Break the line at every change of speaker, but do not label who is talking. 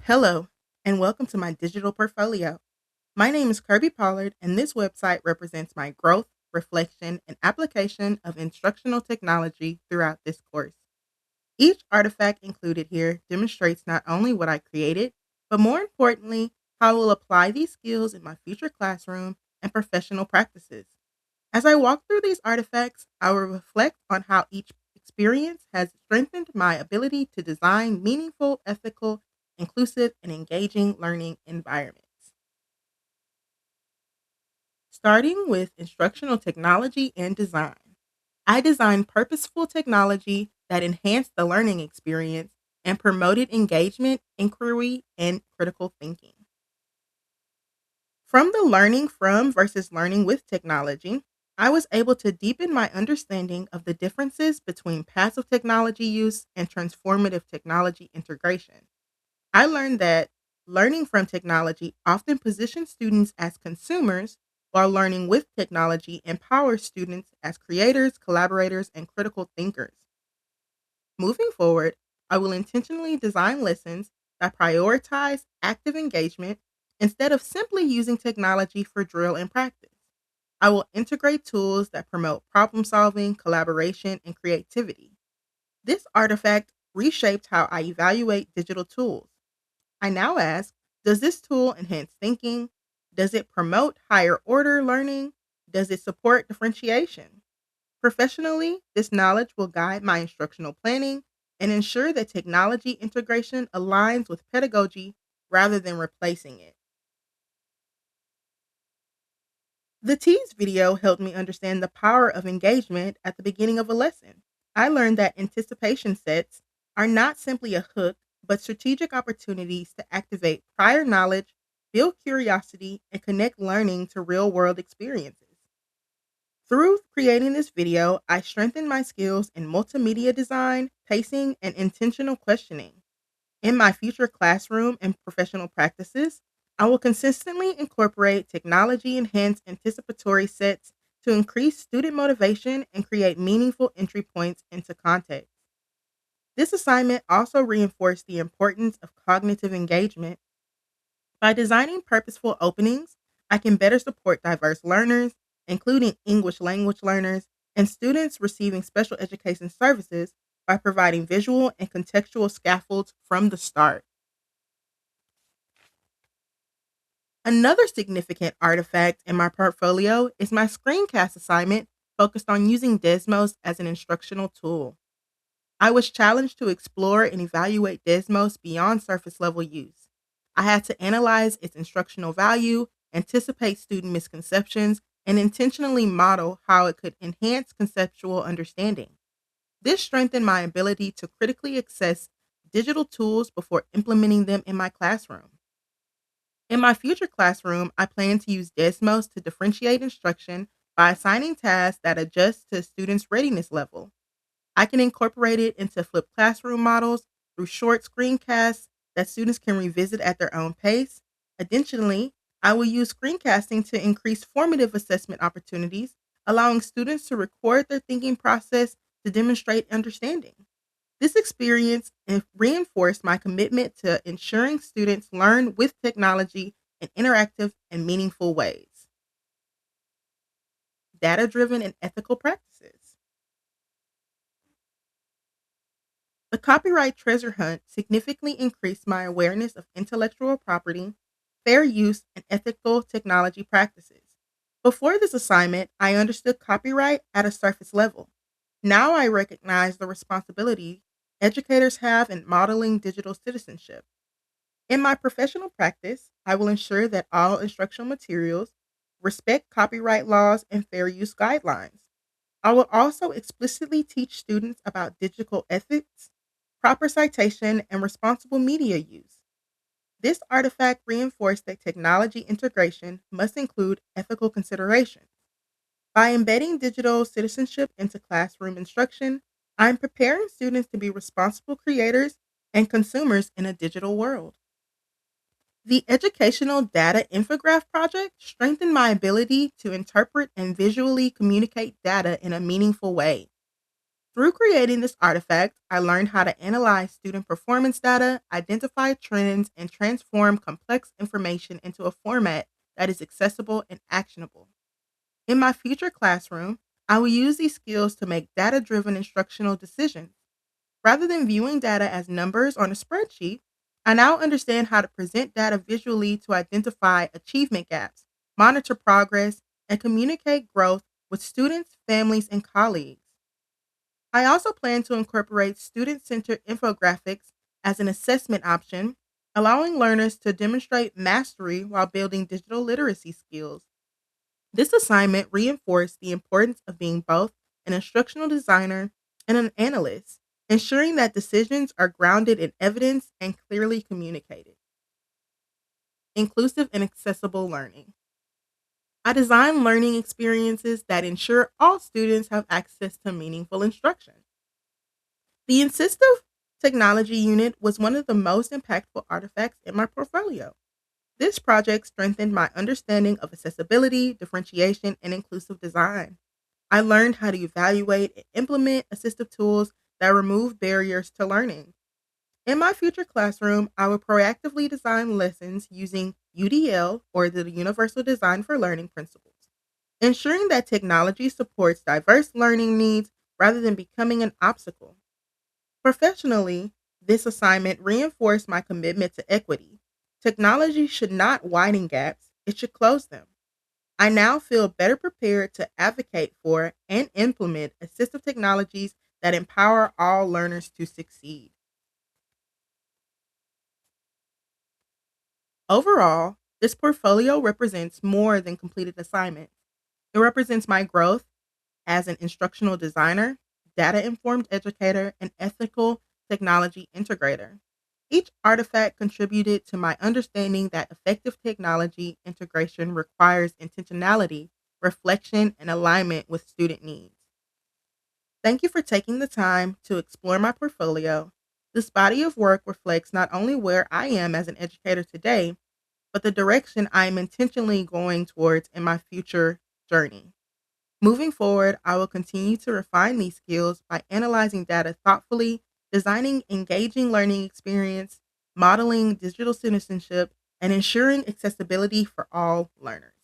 Hello, and welcome to my digital portfolio. My name is K.Pollard, and this website represents my growth, reflection, and application of instructional technology throughout this course. Each artifact included here demonstrates not only what I created, but more importantly, how I will apply these skills in my future classroom and professional practices. As I walk through these artifacts, I will reflect on how each experience has strengthened my ability to design meaningful, ethical, inclusive, and engaging learning environments. Starting with instructional technology and design. I designed purposeful technology that enhanced the learning experience and promoted engagement, inquiry, and critical thinking. From the learning from versus learning with technology, I was able to deepen my understanding of the differences between passive technology use and transformative technology integration. I learned that learning from technology often positions students as consumers, while learning with technology empowers students as creators, collaborators, and critical thinkers. Moving forward, I will intentionally design lessons that prioritize active engagement instead of simply using technology for drill and practice. I will integrate tools that promote problem solving, collaboration, and creativity. This artifact reshaped how I evaluate digital tools. I now ask, does this tool enhance thinking? Does it promote higher order learning? Does it support differentiation? Professionally, this knowledge will guide my instructional planning and ensure that technology integration aligns with pedagogy rather than replacing it. The Tease video helped me understand the power of engagement at the beginning of a lesson. I learned that anticipation sets are not simply a hook, but strategic opportunities to activate prior knowledge, build curiosity, and connect learning to real world experiences. Through creating this video, I strengthened my skills in multimedia design, pacing, and intentional questioning. In my future classroom and professional practices, I will consistently incorporate technology enhanced anticipatory sets to increase student motivation and create meaningful entry points into context. This assignment also reinforced the importance of cognitive engagement. By designing purposeful openings, I can better support diverse learners, including English language learners and students receiving special education services by providing visual and contextual scaffolds from the start. Another significant artifact in my portfolio is my screencast assignment focused on using Desmos as an instructional tool. I was challenged to explore and evaluate Desmos beyond surface level use. I had to analyze its instructional value, anticipate student misconceptions, and intentionally model how it could enhance conceptual understanding. This strengthened my ability to critically assess digital tools before implementing them in my classroom. In my future classroom, I plan to use Desmos to differentiate instruction by assigning tasks that adjust to students' readiness level. I can incorporate it into flipped classroom models through short screencasts that students can revisit at their own pace. Additionally, I will use screencasting to increase formative assessment opportunities, allowing students to record their thinking process to demonstrate understanding. This experience reinforced my commitment to ensuring students learn with technology in interactive and meaningful ways. Data driven and ethical practices. The copyright treasure hunt significantly increased my awareness of intellectual property, fair use, and ethical technology practices. Before this assignment, I understood copyright at a surface level. Now I recognize the responsibility educators have in modeling digital citizenship. In my professional practice, I will ensure that all instructional materials respect copyright laws and fair use guidelines. I will also explicitly teach students about digital ethics, proper citation, and responsible media use. This artifact reinforced that technology integration must include ethical considerations. By embedding digital citizenship into classroom instruction, I'm preparing students to be responsible creators and consumers in a digital world. The Educational Data Infograph project strengthened my ability to interpret and visually communicate data in a meaningful way. Through creating this artifact, I learned how to analyze student performance data, identify trends, and transform complex information into a format that is accessible and actionable. In my future classroom, I will use these skills to make data driven instructional decisions. Rather than viewing data as numbers on a spreadsheet, I now understand how to present data visually to identify achievement gaps, monitor progress, and communicate growth with students, families, and colleagues. I also plan to incorporate student centered infographics as an assessment option, allowing learners to demonstrate mastery while building digital literacy skills. This assignment reinforced the importance of being both an instructional designer and an analyst, ensuring that decisions are grounded in evidence and clearly communicated. Inclusive and accessible learning. I design learning experiences that ensure all students have access to meaningful instruction. The Assistive Technology Unit was one of the most impactful artifacts in my portfolio. This project strengthened my understanding of accessibility, differentiation, and inclusive design. I learned how to evaluate and implement assistive tools that remove barriers to learning. In my future classroom, I will proactively design lessons using UDL, or the Universal Design for Learning principles, ensuring that technology supports diverse learning needs rather than becoming an obstacle. Professionally, this assignment reinforced my commitment to equity. Technology should not widen gaps, it should close them. I now feel better prepared to advocate for and implement assistive technologies that empower all learners to succeed. Overall, this portfolio represents more than completed assignments. It represents my growth as an instructional designer, data informed educator, and ethical technology integrator. Each artifact contributed to my understanding that effective technology integration requires intentionality, reflection, and alignment with student needs. Thank you for taking the time to explore my portfolio. This body of work reflects not only where I am as an educator today, but the direction I am intentionally going towards in my future journey. Moving forward, I will continue to refine these skills by analyzing data thoughtfully, designing engaging learning experience, modeling digital citizenship, and ensuring accessibility for all learners.